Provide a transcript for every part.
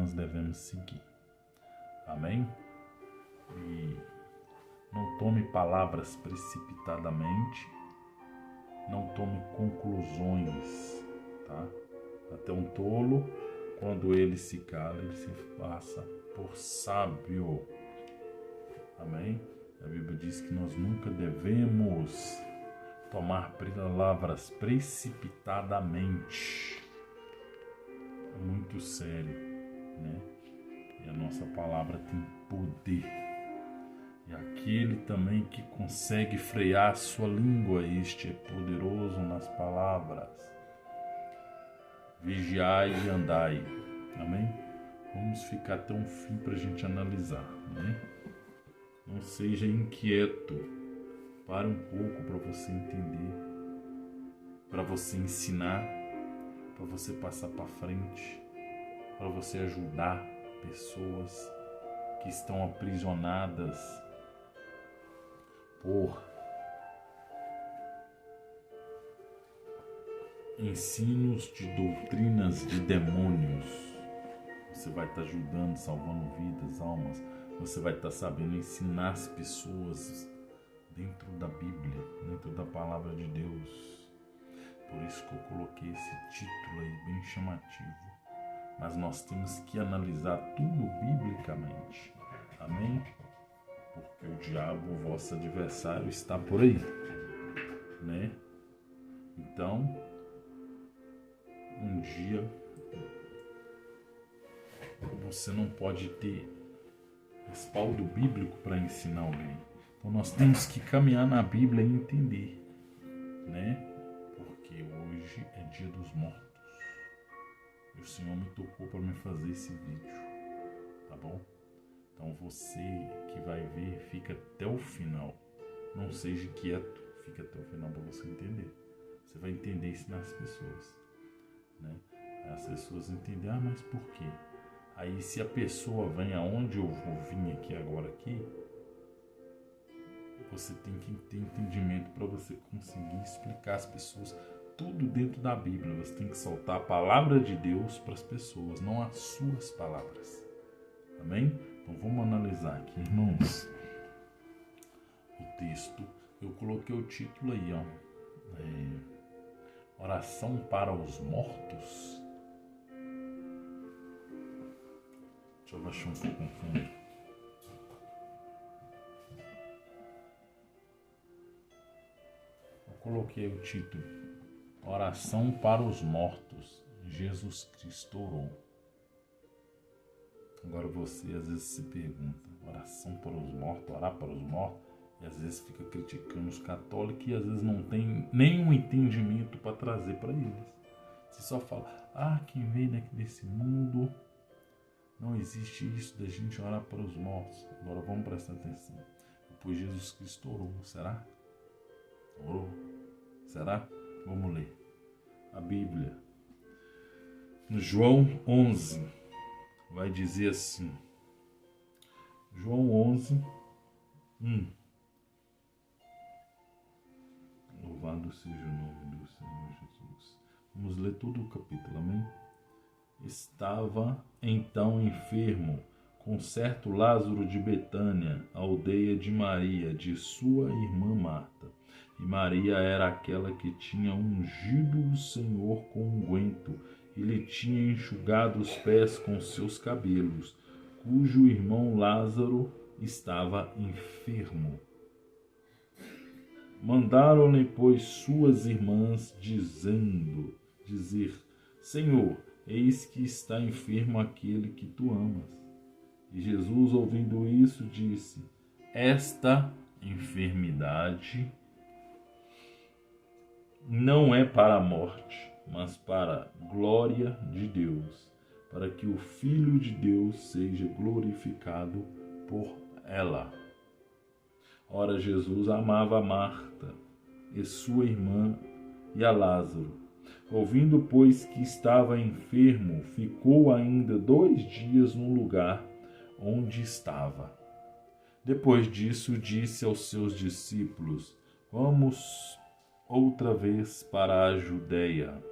nós devemos seguir. Amém? E não tome palavras precipitadamente, não tome conclusões, tá? Até um tolo, quando ele se cala, ele se passa por sábio. Amém? A Bíblia diz que nós nunca devemos tomar palavras precipitadamente. É muito sério, né? E a nossa palavra tem poder. E aquele também que consegue frear a sua língua, este é poderoso nas palavras. Vigiai e andai. Amém? Vamos ficar até um fim para a gente analisar, né? Não seja inquieto. Pare um pouco para você entender, para você ensinar, para você passar para frente, para você ajudar pessoas que estão aprisionadas por ensinos de doutrinas de demônios. Você vai estar ajudando, salvando vidas, almas. Você vai estar sabendo ensinar as pessoas dentro da Bíblia, dentro da Palavra de Deus. Por isso que eu coloquei esse título aí bem chamativo. Mas nós temos que analisar tudo biblicamente. Amém? Porque o diabo, o vosso adversário, está por aí, né? Então, um dia você não pode ter respaldo bíblico para ensinar alguém. Então nós temos que caminhar na Bíblia e entender, né? Porque hoje é dia dos mortos. E o Senhor me tocou para me fazer esse vídeo, tá bom? Então você que vai ver, fica até o final. Não seja quieto, fica até o final para você entender. Você vai entender e ensinar as pessoas, né? As pessoas entendem, mas por quê? Aí se a pessoa vem aonde eu vou vir agora, você tem que ter entendimento para você conseguir explicar às pessoas tudo dentro da Bíblia. Você tem que soltar a palavra de Deus para as pessoas, não as suas palavras. Amém? Então vamos analisar aqui, irmãos, o texto. Eu coloquei o título aí, ó. Oração para os mortos. Deixa eu baixar um pouco o fundo. Eu coloquei o título Oração para os mortos. Jesus Cristo orou. Agora você às vezes se pergunta, oração para os mortos, orar para os mortos, e às vezes fica criticando os católicos e às vezes não tem nenhum entendimento para trazer para eles. Você só fala, quem veio desse mundo, não existe isso da gente orar para os mortos. Agora vamos prestar atenção. Depois Jesus Cristo orou, será? Orou? Será? Vamos ler a Bíblia. No João 11, vai dizer assim. João 11, 1. Louvado seja o nome do Senhor Jesus. Vamos ler todo o capítulo, amém? Estava então enfermo com certo Lázaro de Betânia, aldeia de Maria, de sua irmã Marta. E Maria era aquela que tinha ungido o Senhor com unguento e lhe tinha enxugado os pés com seus cabelos, cujo irmão Lázaro estava enfermo. Mandaram-lhe, pois, suas irmãs, dizer, Senhor, eis que está enfermo aquele que tu amas. E Jesus, ouvindo isso, disse, esta enfermidade não é para a morte, mas para a glória de Deus, para que o Filho de Deus seja glorificado por ela. Ora, Jesus amava a Marta e sua irmã e a Lázaro. Ouvindo, pois, que estava enfermo, ficou ainda 2 dias no lugar onde estava. Depois disso, disse aos seus discípulos, vamos outra vez para a Judeia.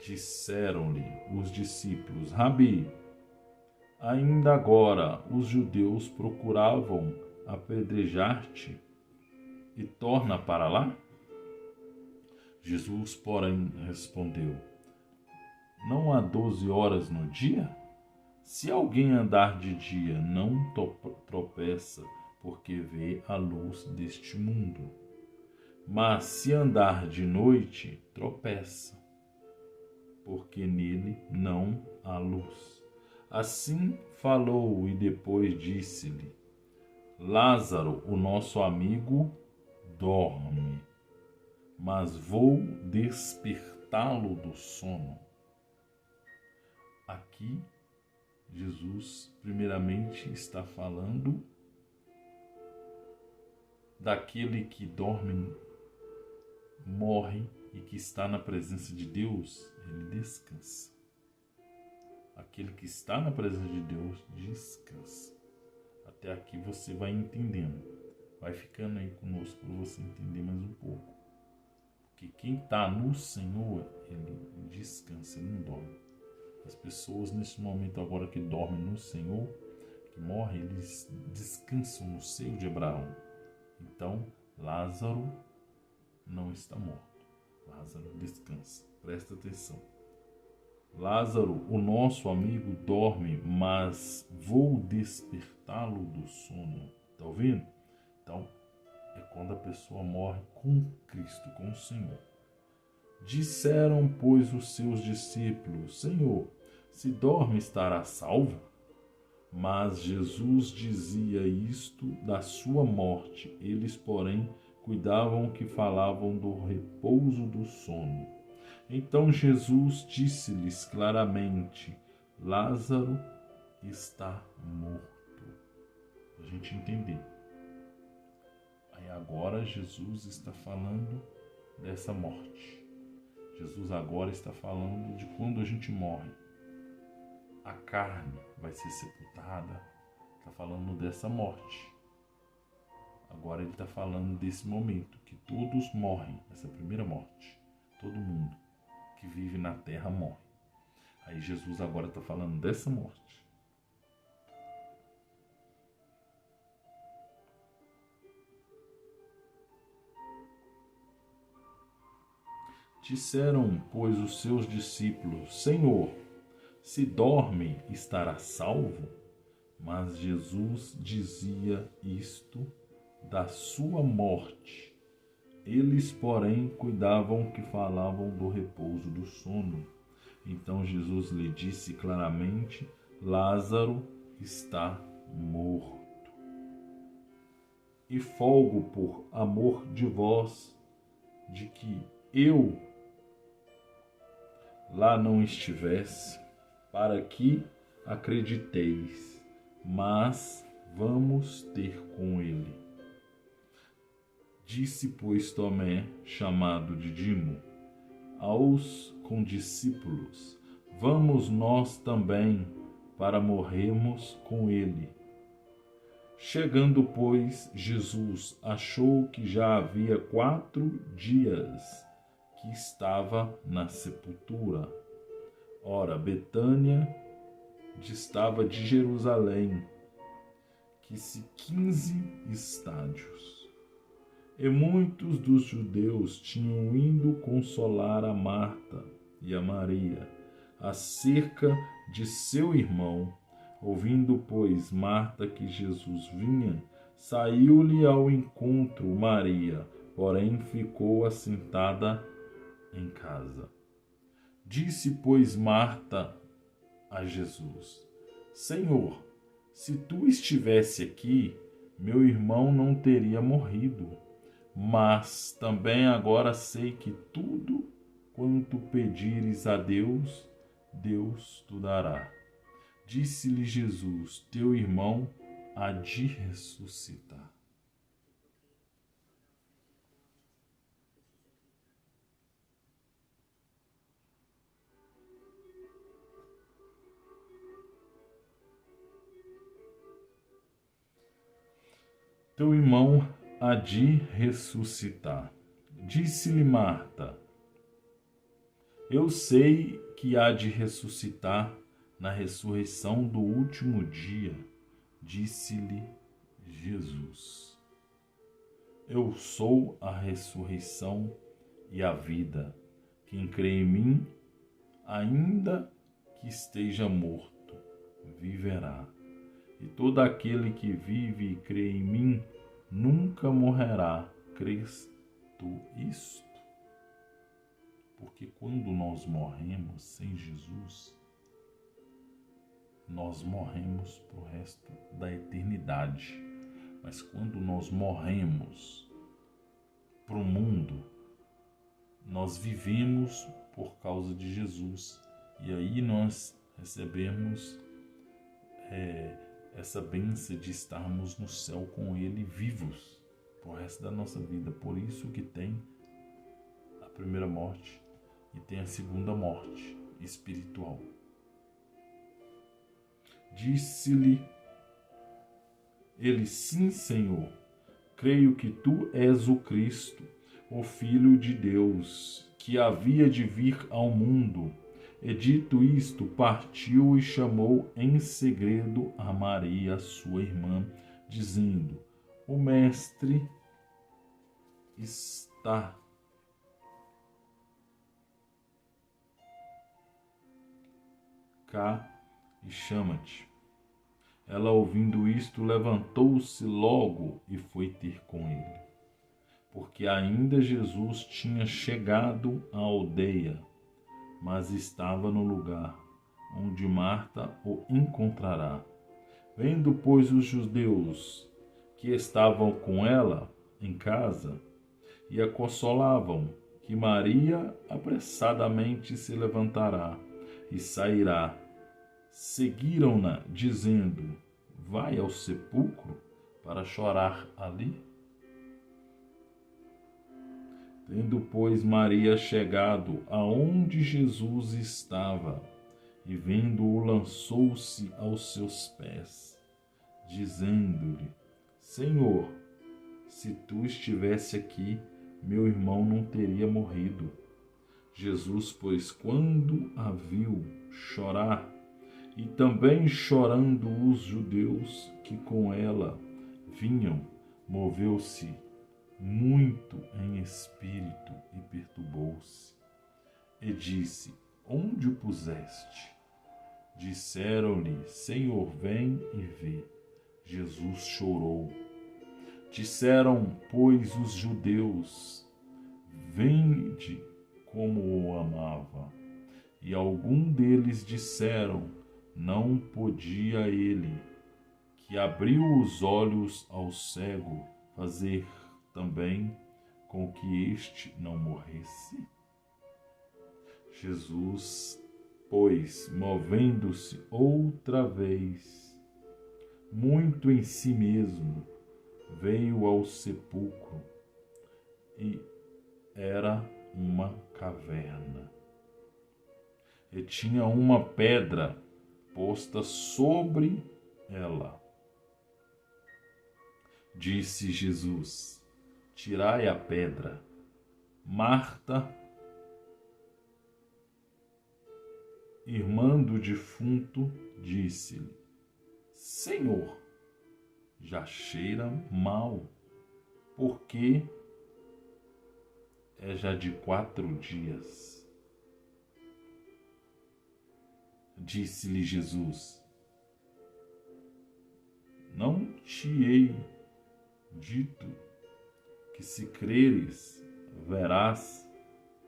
Disseram-lhe os discípulos, Rabi, Ainda agora os judeus procuravam apedrejar-te e torna para lá? Jesus, porém, respondeu: Não há 12 horas no dia? Se alguém andar de dia, não tropeça, porque vê a luz deste mundo. Mas se andar de noite, tropeça, porque nele não há luz. Assim falou e depois disse-lhe: Lázaro, o nosso amigo, dorme, mas vou despertá-lo do sono. Aqui, Jesus, primeiramente, está falando daquele que dorme, morre e que está na presença de Deus, ele descansa. Aquele que está na presença de Deus descansa. Até aqui você vai entendendo. Vai ficando aí conosco para você entender mais um pouco. Porque quem está no Senhor, ele descansa, ele não dorme. As pessoas nesse momento agora que dormem no Senhor, que morrem, eles descansam no seio de Abraão. Então, Lázaro não está morto. Lázaro descansa. Presta atenção. Lázaro, o nosso amigo, dorme, mas vou despertá-lo do sono. Está ouvindo? Então, é quando a pessoa morre com Cristo, com o Senhor. Disseram, pois, os seus discípulos: Senhor, se dorme, estará salvo? Mas Jesus dizia isto da sua morte. Eles, porém, cuidavam que falavam do repouso do sono. Então Jesus disse-lhes claramente: Lázaro está morto. Para a gente entender. Aí agora Jesus está falando dessa morte. Jesus agora está falando de quando a gente morre. A carne vai ser sepultada. Está falando dessa morte. Agora ele está falando desse momento que todos morrem, essa primeira morte. Todo mundo que vive na terra morre. Aí Jesus agora está falando dessa morte. Disseram, pois, os seus discípulos: Senhor, se dorme, estará salvo? Mas Jesus dizia isto da sua morte. Eles, porém, cuidavam que falavam do repouso do sono. Então Jesus lhe disse claramente: Lázaro está morto. E folgo por amor de vós, de que eu lá não estivesse, para que acrediteis, mas vamos ter com ele. Disse, pois, Tomé, chamado Dídimo, aos condiscípulos: Vamos nós também, para morrermos com ele. Chegando, pois, Jesus achou que já havia 4 dias que estava na sepultura. Ora, Betânia distava de Jerusalém, que se 15 estádios. E muitos dos judeus tinham ido consolar a Marta e a Maria acerca de seu irmão. Ouvindo, pois, Marta que Jesus vinha, saiu-lhe ao encontro Maria, porém ficou assentada em casa. Disse, pois, Marta a Jesus: Senhor, se tu estivesse aqui, meu irmão não teria morrido. Mas também agora sei que tudo quanto pedires a Deus, Deus te dará. Disse-lhe Jesus: Teu irmão há de ressuscitar. Teu irmão há de ressuscitar. Disse-lhe Marta: Eu sei que há de ressuscitar Na ressurreição do último dia, disse-lhe Jesus: Eu sou a ressurreição e a vida. Quem crê em mim, ainda que esteja morto, viverá. E todo aquele que vive e crê em mim nunca morrerá. Crês tu isto? Porque quando nós morremos sem Jesus, nós morremos para o resto da eternidade. Mas quando nós morremos para o mundo, nós vivemos por causa de Jesus. E aí nós recebemos essa bênção de estarmos no céu com Ele vivos para o resto da nossa vida. Por isso que tem a primeira morte e tem a segunda morte espiritual. Disse-lhe ele: Sim, Senhor, creio que tu és o Cristo, o Filho de Deus, que havia de vir ao mundo. E dito isto, partiu e chamou em segredo a Maria, sua irmã, dizendo: O Mestre está cá e chama-te. Ela, ouvindo isto, levantou-se logo e foi ter com ele, porque ainda Jesus tinha chegado à aldeia, mas estava no lugar onde Marta o encontrará. Vendo, pois, os judeus que estavam com ela em casa e a consolavam, que Maria apressadamente se levantará e sairá, seguiram-na, dizendo: Vai ao sepulcro para chorar ali? Tendo, pois, Maria chegado aonde Jesus estava, e vendo-o, lançou-se aos seus pés, dizendo-lhe: Senhor, se tu estivesse aqui, meu irmão não teria morrido. Jesus, pois, quando a viu chorar, e também chorando os judeus que com ela vinham, moveu-se muito em espírito e perturbou-se. E disse: Onde o puseste? Disseram-lhe: Senhor, vem e vê. Jesus chorou. Disseram, pois, os judeus: Vende como o amava. E algum deles disseram: Não podia ele, que abriu os olhos ao cego, fazer também com que este não morresse? Jesus, pois, movendo-se outra vez, muito em si mesmo, veio ao sepulcro, e era uma caverna. E tinha uma pedra posta sobre ela. Disse Jesus: Tirai a pedra. Marta, irmã do defunto, disse-lhe: Senhor, já cheira mal, porque é já de 4 dias. Disse-lhe Jesus: Não te hei dito que, se creres, verás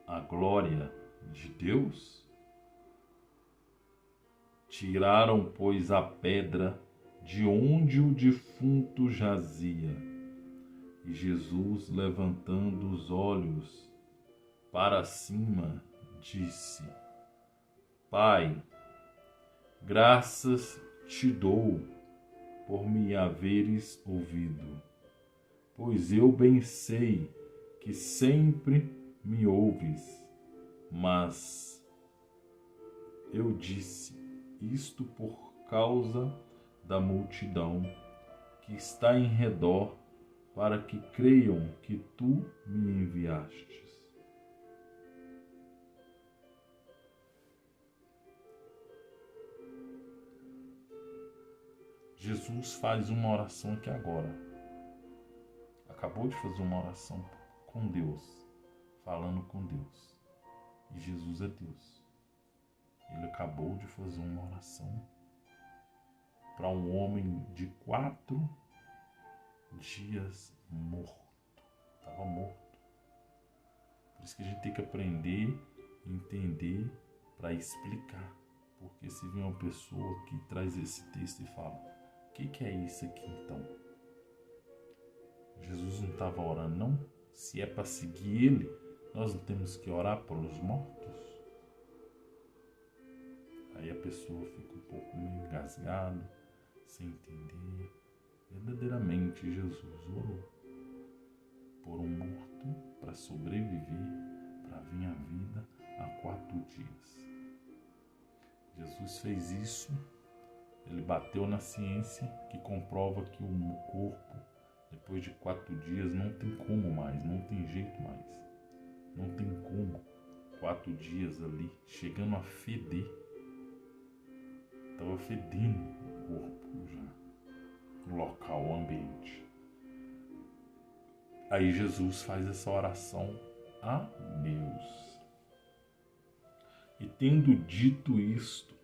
a glória de Deus? Tiraram, pois, a pedra de onde o defunto jazia. E Jesus, levantando os olhos para cima, disse: Pai, graças te dou por me haveres ouvido, pois eu bem sei que sempre me ouves, mas eu disse isto por causa da multidão que está em redor, para que creiam que tu me enviastes. Jesus faz uma oração aqui agora. Acabou de fazer uma oração com Deus, falando com Deus. E Jesus é Deus. Ele acabou de fazer uma oração para um homem de 4 dias morto. Estava morto. Por isso que a gente tem que aprender, entender, para explicar. Porque se vem uma pessoa que traz esse texto e fala: o que é isso aqui então? Jesus não estava orando, não? Se é para seguir ele, nós não temos que orar pelos mortos? Aí a pessoa fica um pouco meio engasgada, sem entender. Verdadeiramente Jesus orou por um morto para sobreviver, para vir à vida há 4 dias. Jesus fez isso, ele bateu na ciência que comprova que o corpo, depois de 4 dias, não tem como mais, não tem jeito mais. Não tem como. 4 dias ali, chegando a feder. Estava fedendo o corpo já, o local, o ambiente. Aí Jesus faz essa oração a Deus. E tendo dito isto,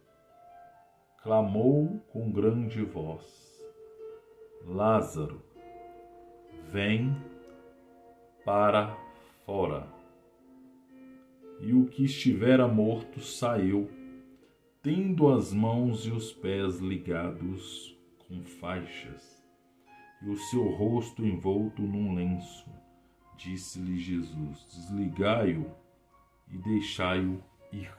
clamou com grande voz: Lázaro, vem para fora. E o que estivera morto saiu, tendo as mãos e os pés ligados com faixas, e o seu rosto envolto num lenço. Disse-lhe Jesus: desligai-o e deixai-o ir.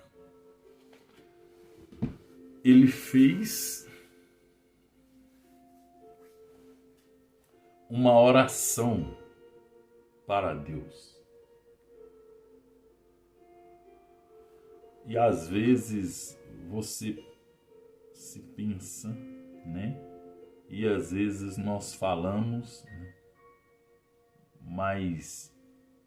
Ele fez uma oração para Deus. E às vezes você se pensa, né? E às vezes nós falamos, né? Mas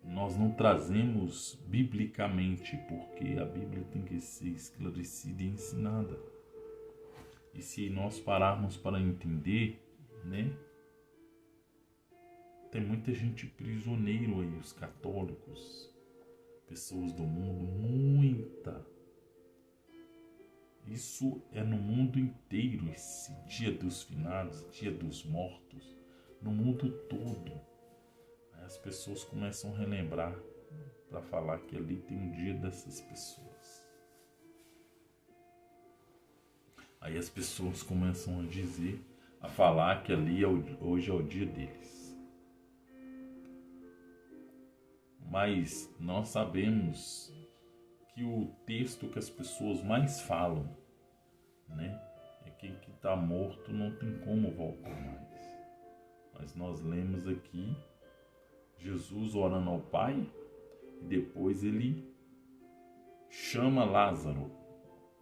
nós não trazemos biblicamente, porque a Bíblia tem que ser esclarecida e ensinada. E se nós pararmos para entender, né? Tem muita gente prisioneiro aí, os católicos, pessoas do mundo, muita. Isso é no mundo inteiro, esse dia dos finados, dia dos mortos, no mundo todo. Aí as pessoas começam a relembrar para falar que ali tem um dia dessas pessoas. Aí as pessoas começam a dizer, a falar que ali hoje é o dia deles. Mas nós sabemos que o texto que as pessoas mais falam, né, é que quem está morto não tem como voltar mais. Mas nós lemos aqui Jesus orando ao Pai e depois ele chama Lázaro.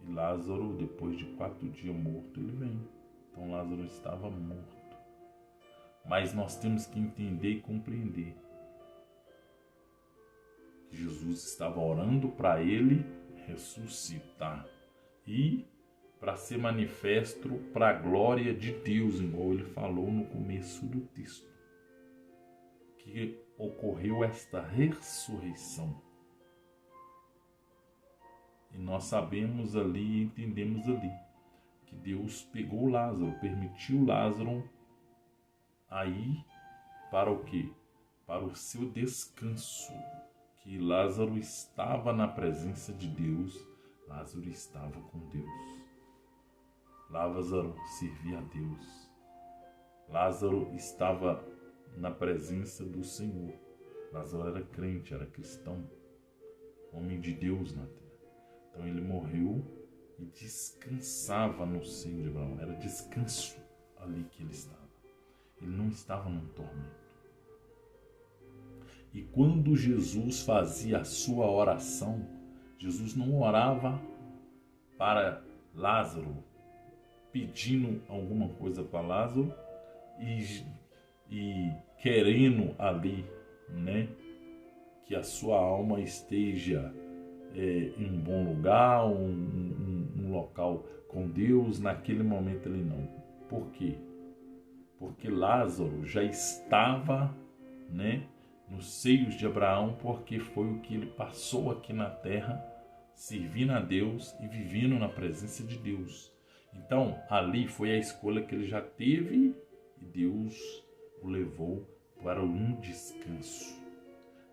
E Lázaro, depois de 4 dias morto, ele vem. Então Lázaro estava morto. Mas nós temos que entender e compreender que Jesus estava orando para ele ressuscitar e para ser manifesto para a glória de Deus, igual ele falou no começo do texto, que ocorreu esta ressurreição. E nós sabemos ali, entendemos ali, que Deus pegou Lázaro, permitiu Lázaro aí para o quê? Para o seu descanso. Que Lázaro estava na presença de Deus, Lázaro estava com Deus. Lázaro servia a Deus. Lázaro estava na presença do Senhor. Lázaro era crente, era cristão, homem de Deus na terra. Então ele morreu e descansava no seio de Abraão. Era descanso ali que ele estava. Ele não estava num tormento. E quando Jesus fazia a sua oração, Jesus não orava para Lázaro, pedindo alguma coisa para Lázaro e querendo ali, né, que a sua alma esteja em um bom lugar, um local com Deus. Naquele momento ele não. Por quê? Porque Lázaro já estava, nos seios de Abraão, porque foi o que ele passou aqui na terra, servindo a Deus e vivendo na presença de Deus. Então, ali foi a escolha que ele já teve e Deus o levou para um descanso.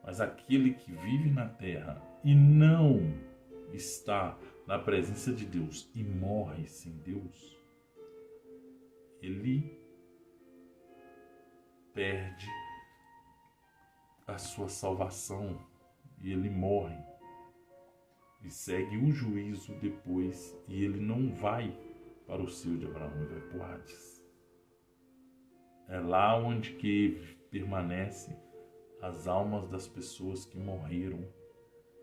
Mas aquele que vive na terra e não está na presença de Deus e morre sem Deus, ele perde a sua salvação e ele morre e segue o juízo depois, e ele não vai para o seio de Abraão, ele vai para o Hades. É lá onde que permanecem as almas das pessoas que morreram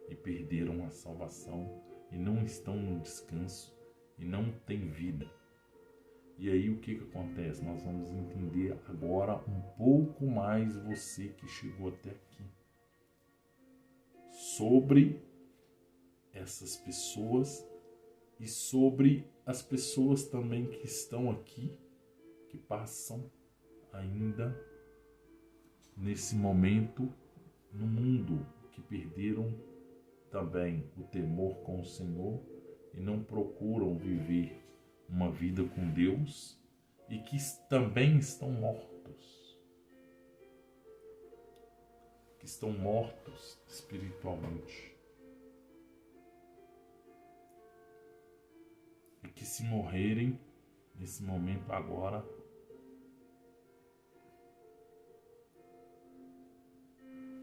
e perderam a salvação e não estão no descanso e não têm vida. E aí o que acontece? Nós vamos entender agora um pouco mais, você que chegou até aqui, sobre essas pessoas e sobre as pessoas também que estão aqui, que passam ainda nesse momento no mundo, que perderam também o temor com o Senhor e não procuram viver uma vida com Deus e que também estão mortos, espiritualmente. E que se morrerem nesse momento agora,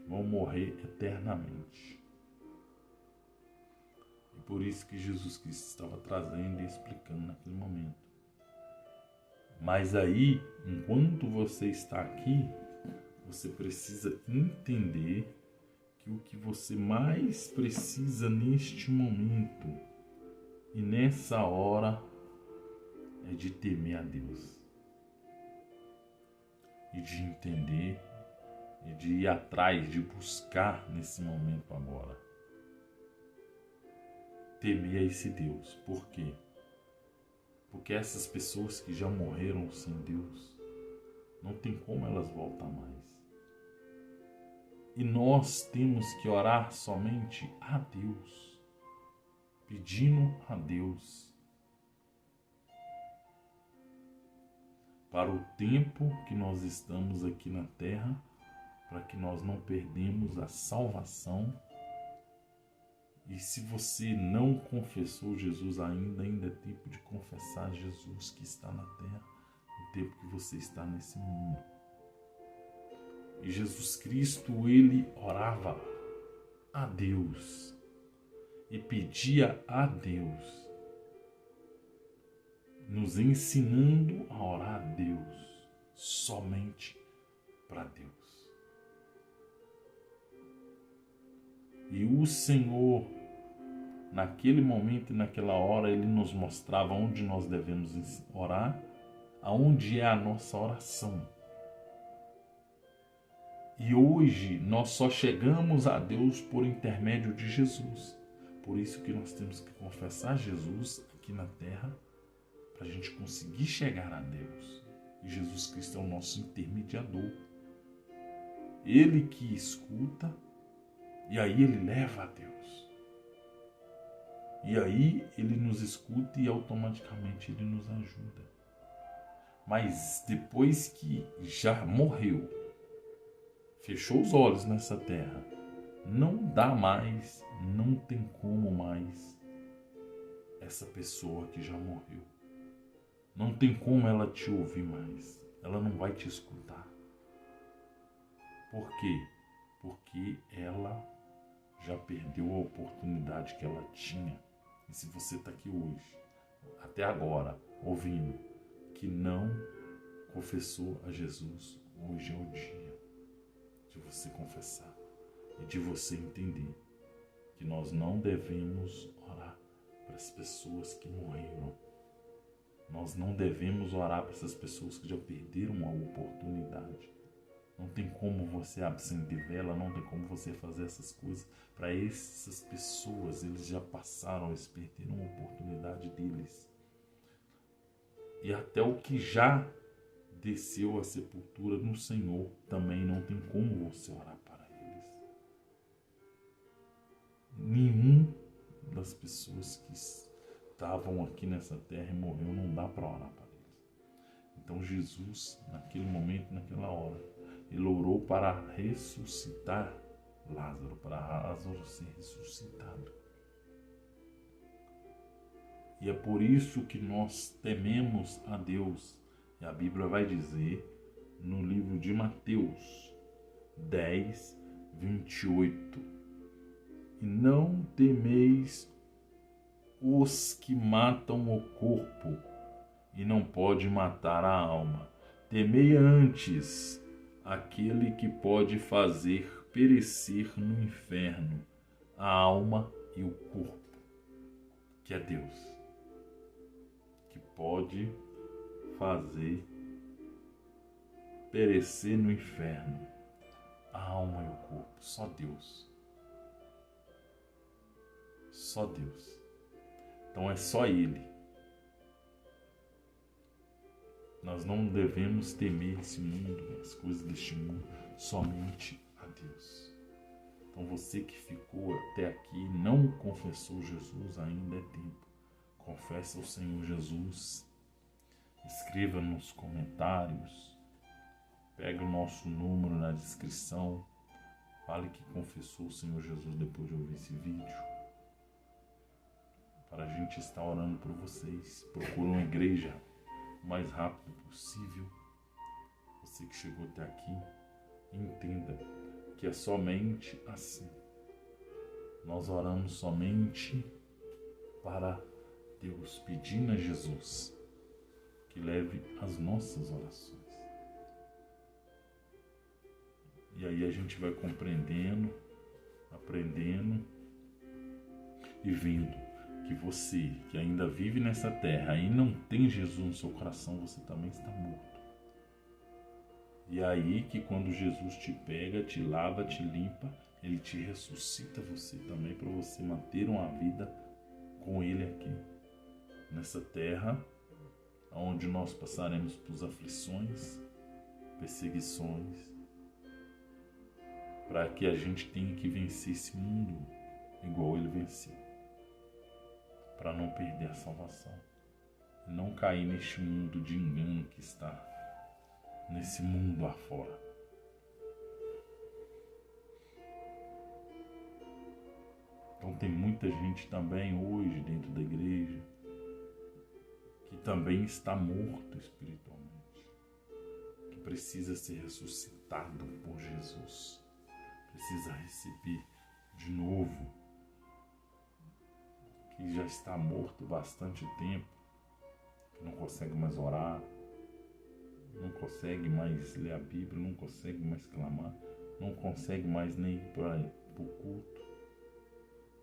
vão morrer eternamente. E por isso que Jesus Cristo estava trazendo e explicando naquele momento. Mas aí, enquanto você está aqui, você precisa entender que o que você mais precisa neste momento e nessa hora é de temer a Deus e de entender e de ir atrás, de buscar nesse momento agora. Temer a esse Deus. Por quê? Porque essas pessoas que já morreram sem Deus, não tem como elas voltar mais. E nós temos que orar somente a Deus, pedindo a Deus para o tempo que nós estamos aqui na terra, para que nós não perdemos a salvação. E se você não confessou Jesus ainda é tempo de confessar Jesus que está na terra, no tempo que você está nesse mundo. E Jesus Cristo, ele orava a Deus e pedia a Deus, nos ensinando a orar a Deus, somente para Deus. E o Senhor, naquele momento e naquela hora, ele nos mostrava onde nós devemos orar, aonde é a nossa oração. E hoje nós só chegamos a Deus por intermédio de Jesus. Por isso que nós temos que confessar Jesus aqui na terra, para a gente conseguir chegar a Deus. E Jesus Cristo é o nosso intermediador. Ele que escuta, e aí ele leva a Deus. E aí ele nos escuta e automaticamente ele nos ajuda. Mas depois que já morreu, fechou os olhos nessa terra, não dá mais, não tem como mais essa pessoa que já morreu. Não tem como ela te ouvir mais. Ela não vai te escutar. Por quê? Porque ela já perdeu a oportunidade que ela tinha. E se você está aqui hoje, até agora, ouvindo, que não confessou a Jesus, hoje é o dia de você confessar e de você entender que nós não devemos orar para as pessoas que morreram. Nós não devemos orar para essas pessoas que já perderam a oportunidade. Não tem como você acender vela, não tem como você fazer essas coisas para essas pessoas. Eles já passaram, eles perderam a oportunidade deles. E até o que já desceu à sepultura no Senhor, também não tem como você orar para eles. Nenhum das pessoas que estavam aqui nessa terra e morreu, não dá para orar para eles. Então Jesus, naquele momento, naquela hora, ele orou para ressuscitar Lázaro, para Lázaro ser ressuscitado. E é por isso que nós tememos a Deus. E a Bíblia vai dizer no livro de Mateus 10, 28. E não temeis os que matam o corpo e não pode matar a alma. Temei antes aquele que pode fazer perecer no inferno a alma e o corpo, que é Deus, que pode fazer perecer no inferno a alma e o corpo. Só Deus. Só Deus. Então é só Ele. Nós não devemos temer esse mundo, as coisas deste mundo, somente a Deus. Então você que ficou até aqui e não confessou Jesus, ainda é tempo. Confessa o Senhor Jesus. Escreva nos comentários. Pega o nosso número na descrição. Fale que confessou o Senhor Jesus depois de ouvir esse vídeo. Para a gente estar orando por vocês. Procure uma igreja o mais rápido possível. Você que chegou até aqui, entenda que é somente assim. Nós oramos somente para Deus, pedindo a Jesus que leve as nossas orações. E aí a gente vai compreendendo, aprendendo e vendo que você que ainda vive nessa terra e não tem Jesus no seu coração, você também está morto. E aí que quando Jesus te pega, te lava, te limpa, Ele te ressuscita você também para você manter uma vida com Ele aqui, nessa terra, onde nós passaremos por aflições, perseguições, para que a gente tenha que vencer esse mundo igual Ele venceu, para não perder a salvação, não cair neste mundo de engano que está nesse mundo afora. Então tem muita gente também hoje dentro da igreja que também está morto espiritualmente, que precisa ser ressuscitado por Jesus, precisa receber de novo, que já está morto bastante tempo, que não consegue mais orar, não consegue mais ler a Bíblia, não consegue mais clamar, não consegue mais nem ir para o culto,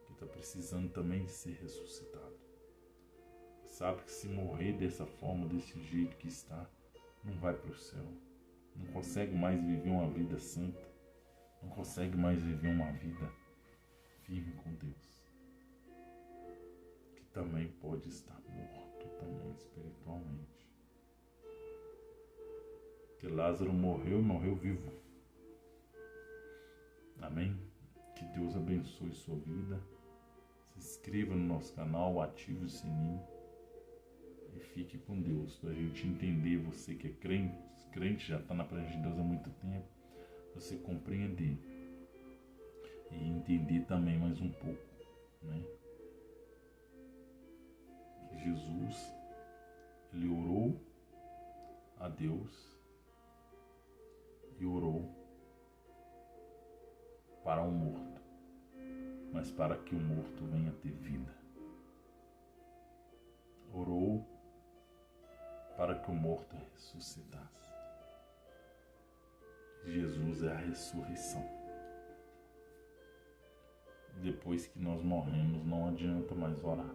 que está precisando também de ser ressuscitado. Sabe que se morrer dessa forma, desse jeito que está, não vai para o céu, não consegue mais viver uma vida santa, não consegue mais viver uma vida firme com Deus, que também pode estar morto também espiritualmente. Que Lázaro morreu vivo. Amém? Que Deus abençoe sua vida. Se inscreva no nosso canal, ative o sininho e fique com Deus, para a gente entender. Você que é crente já está na presença de Deus há muito tempo, você compreender e entender também mais um pouco, né? Que Jesus, Ele orou a Deus e orou para um morto, mas para que o morto venha ter vida. Orou para que o morto ressuscitasse. Jesus é a ressurreição. Depois que nós morremos, não adianta mais orar.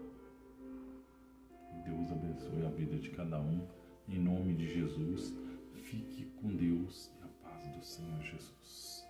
Deus abençoe a vida de cada um. Em nome de Jesus, fique com Deus e a paz do Senhor Jesus.